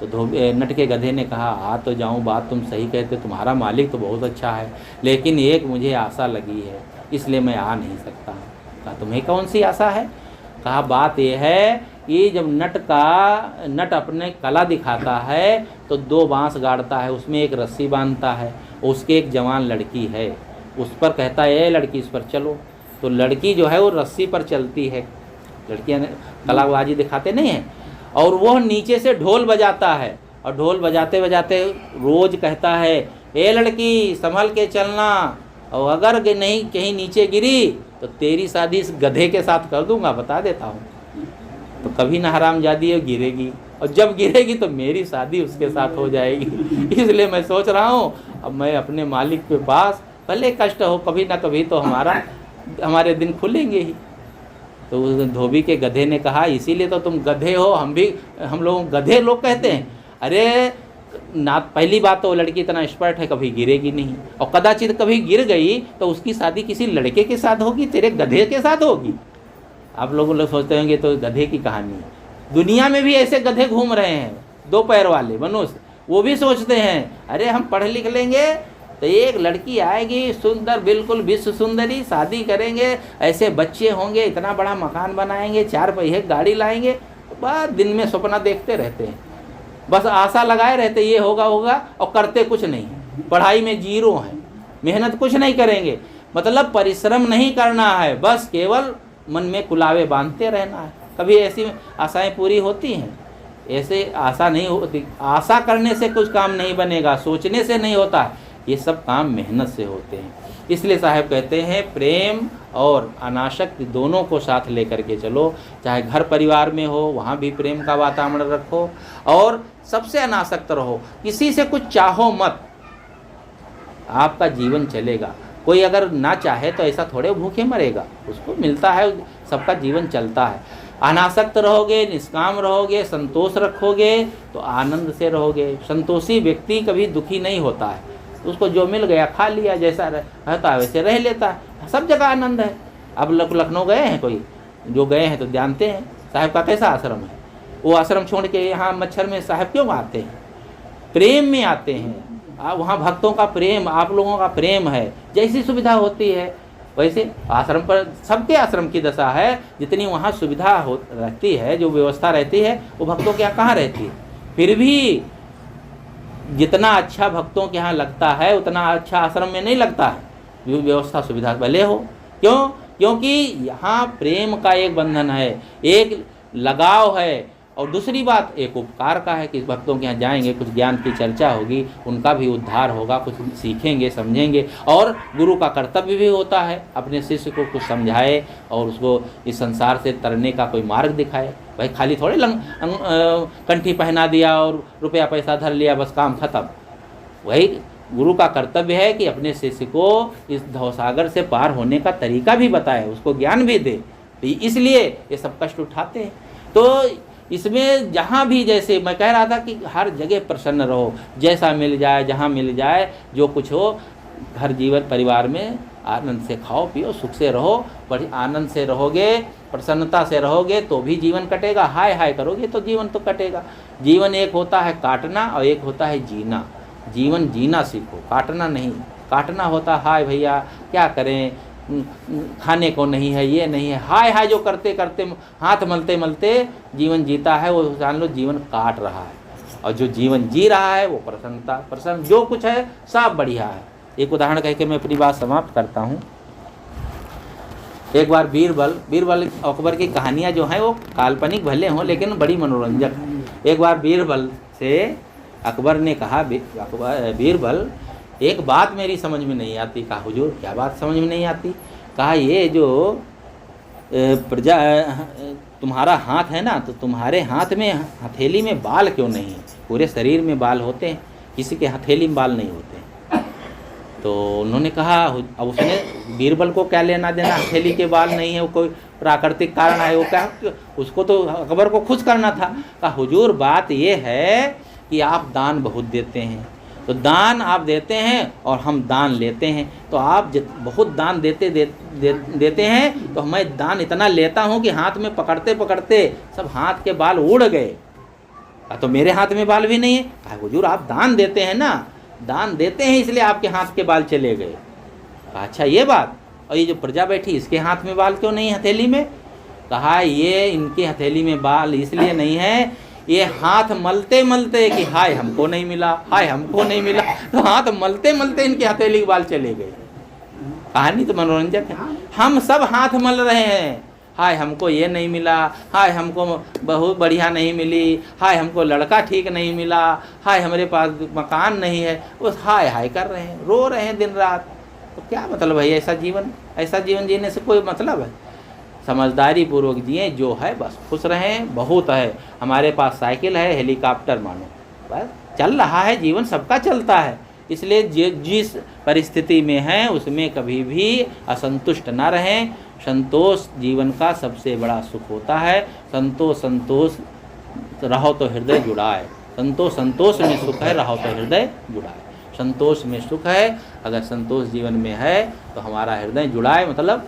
तो नट के गधे ने कहा, आ तो जाऊँ, बात तुम सही कहते, तुम्हारा मालिक तो बहुत अच्छा है, लेकिन एक मुझे आशा लगी है, इसलिए मैं आ नहीं सकता। कहा तुम्हें कौन सी आशा है? कहा बात यह है कि जब नट अपने कला दिखाता है तो 2 बांस गाड़ता है, उसमें एक रस्सी बांधता है, उसके एक जवान लड़की है, उस पर कहता है ए लड़की इस पर चलो। तो लड़की जो है वो रस्सी पर चलती है, लड़कियां कलाबाजी दिखाते नहीं हैं, और वह नीचे से ढोल बजाता है, और ढोल बजाते बजाते रोज़ कहता है ए लड़की संभल के चलना, और अगर नहीं कहीं नीचे गिरी तो तेरी शादी इस गधे के साथ कर दूंगा, बता देता हूँ। तो कभी ना हरामजादी है गिरेगी, और जब गिरेगी तो मेरी शादी उसके साथ हो जाएगी। इसलिए मैं सोच रहा हूँ अब मैं अपने मालिक के पास भले कष्ट हो, कभी ना कभी तो हमारे दिन खुलेंगे ही। तो उस धोबी के गधे ने कहा, इसीलिए तो तुम गधे हो, हम लोग गधे लोग कहते हैं। अरे ना, पहली बात तो लड़की इतना एक्सपर्ट है, कभी गिरेगी नहीं, और कदाचित कभी गिर गई तो उसकी शादी किसी लड़के के साथ होगी, तेरे गधे के साथ होगी। आप लोग सोचते होंगे तो गधे की कहानी है। दुनिया में भी ऐसे गधे घूम रहे हैं, 2 पैर वाले मनुष्य, वो भी सोचते हैं अरे हम पढ़ लिख लेंगे तो एक लड़की आएगी सुंदर, बिल्कुल विश्व सुंदरी, शादी करेंगे, ऐसे बच्चे होंगे, इतना बड़ा मकान बनाएंगे, 4 पहिए गाड़ी लाएंगे। तो बस दिन में सपना देखते रहते हैं, बस आशा लगाए रहते ये होगा और करते कुछ नहीं, पढ़ाई में जीरो हैं, मेहनत कुछ नहीं करेंगे, मतलब परिश्रम नहीं करना है, बस केवल मन में कुलावे बांधते रहना है। कभी ऐसी आशाएं पूरी होती हैं? ऐसे आशा नहीं होती। आशा करने से कुछ काम नहीं बनेगा, सोचने से नहीं होता, ये सब काम मेहनत से होते हैं। इसलिए साहब कहते हैं प्रेम और अनासक्ति दोनों को साथ लेकर के चलो, चाहे घर परिवार में हो वहाँ भी प्रेम का वातावरण रखो, और सबसे अनासक्त रहो, किसी से कुछ चाहो मत, आपका जीवन चलेगा। कोई अगर ना चाहे तो ऐसा थोड़े भूखे मरेगा, उसको मिलता है, सबका जीवन चलता है। अनासक्त रहोगे, निष्काम रहोगे, संतोष रखोगे तो आनंद से रहोगे। संतोषी व्यक्ति कभी दुखी नहीं होता है, उसको जो मिल गया खा लिया, जैसा रहता है वैसे रह लेता है, सब जगह आनंद है। अब लखनऊ गए हैं, कोई जो गए हैं तो जानते हैं साहब का कैसा आश्रम है। वो आश्रम छोड़ के यहाँ मच्छर में साहब क्यों आते हैं? प्रेम में आते हैं। वहाँ भक्तों का प्रेम, आप लोगों का प्रेम है, जैसी सुविधा होती है वैसे आश्रम पर, सबके आश्रम की दशा है, जितनी वहाँ सुविधा रहती है, जो व्यवस्था रहती है वो भक्तों के यहाँ कहाँ रहती है। फिर भी जितना अच्छा भक्तों के यहाँ लगता है उतना अच्छा आश्रम में नहीं लगता है, व्यवस्था सुविधा भले हो। क्यों? क्योंकि यहाँ प्रेम का एक बंधन है, एक लगाव है, और दूसरी बात एक उपकार का है कि भक्तों के यहाँ जाएंगे, कुछ ज्ञान की चर्चा होगी, उनका भी उद्धार होगा, कुछ सीखेंगे समझेंगे। और गुरु का कर्तव्य भी होता है अपने शिष्य को कुछ समझाए और उसको इस संसार से तरने का कोई मार्ग दिखाए। भाई खाली थोड़े कंठी पहना दिया और रुपया पैसा धर लिया बस काम खत्म। वही गुरु का कर्तव्य है कि अपने शिष्य को इस भवसागर से पार होने का तरीका भी बताए, उसको ज्ञान भी दे। इसलिए ये सब कष्ट उठाते हैं। तो इसमें जहाँ भी, जैसे मैं कह रहा था कि हर जगह प्रसन्न रहो, जैसा मिल जाए, जहाँ मिल जाए, जो कुछ हो, घर जीवन परिवार में आनंद से खाओ पियो, सुख से रहो। बड़ी आनंद से रहोगे, प्रसन्नता से रहोगे तो भी जीवन कटेगा। हाय हाय करोगे तो जीवन तो कटेगा। जीवन एक होता है काटना और एक होता है जीना। जीवन जीना सीखो, काटना नहीं। काटना होता हाय भैया क्या करें, खाने को नहीं है, ये नहीं है, हाय हाय जो करते करते हाथ मलते मलते जीवन जीता है, वो जान लो जीवन काट रहा है। और जो जीवन जी रहा है वो प्रसन्नता, प्रसन्न जो कुछ है सब बढ़िया है। एक उदाहरण कह के मैं अपनी बात समाप्त करता हूँ। एक बार बीरबल अकबर की कहानियाँ जो हैं वो काल्पनिक भले हों लेकिन बड़ी मनोरंजक है। एक बार बीरबल से अकबर ने कहा, बीरबल एक बात मेरी समझ में नहीं आती। कहा हुजूर क्या बात समझ में नहीं आती? कहा ये जो प्रजा तुम्हारा हाथ है ना, तो तुम्हारे हाथ में हथेली में बाल क्यों नहीं है? पूरे शरीर में बाल होते हैं, किसी के हथेली में बाल नहीं होते। तो उन्होंने कहा, अब उसने बीरबल को क्या लेना देना, हथेली के बाल नहीं है, वो कोई प्राकृतिक कारण है, वो क्या, उसको तो अकबर को खुश करना था। कहा हुजूर बात ये है कि आप दान बहुत देते हैं, तो दान आप देते हैं और हम दान लेते हैं, तो आप बहुत दान देते हैं तो मैं दान इतना लेता हूं कि हाथ में पकड़ते पकड़ते सब हाथ के बाल उड़ गए। तो मेरे हाथ में बाल भी नहीं है। कहा हुजूर आप दान देते हैं ना, दान देते हैं इसलिए आपके हाथ के बाल चले गए। अच्छा ये बात, और ये जो प्रजा बैठी इसके हाथ में बाल क्यों नहीं, हथेली में? कहा ये इनकी हथेली में बाल इसलिए नहीं है, ये हाथ मलते मलते कि हाय हमको नहीं मिला, हाय हमको नहीं मिला, तो हाथ मलते मलते इनके हथेली के बाल चले गए। कहानी तो मनोरंजक है। हम सब हाथ मल रहे हैं, हाय हमको ये नहीं मिला, हाय हमको बहुत बढ़िया नहीं मिली, हाय हमको लड़का ठीक नहीं मिला, हाय हमारे पास मकान नहीं है, बस हाय हाय कर रहे हैं, रो रहे हैं दिन रात। तो क्या मतलब है ऐसा जीवन जीने से कोई मतलब है? समझदारी पूर्वक जिए, जो है बस खुश रहें। बहुत है, हमारे पास साइकिल है, हेलीकॉप्टर मानो, बस चल रहा है जीवन, सबका चलता है। इसलिए जिस परिस्थिति में हैं उसमें कभी भी असंतुष्ट ना रहें। संतोष जीवन का सबसे बड़ा सुख होता है। संतोष रहो तो हृदय जुड़ा है। संतोष में सुख है, रहो तो हृदय जुड़ा है। संतोष में सुख है, अगर संतोष जीवन में है तो हमारा हृदय जुड़ा है, मतलब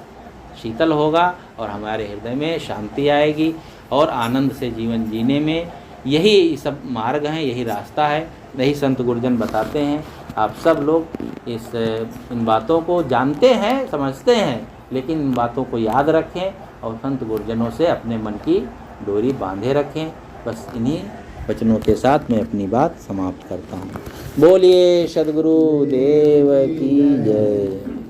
शीतल होगा और हमारे हृदय में शांति आएगी और आनंद से जीवन जीने में यही सब मार्ग हैं, यही रास्ता है, यही संत गुरुजन बताते हैं। आप सब लोग इन बातों को जानते हैं, समझते हैं, लेकिन इन बातों को याद रखें और संत गुरुजनों से अपने मन की डोरी बांधे रखें। बस इन्हीं वचनों के साथ मैं अपनी बात समाप्त करता हूँ। बोलिए सद्गुरु देव की जय।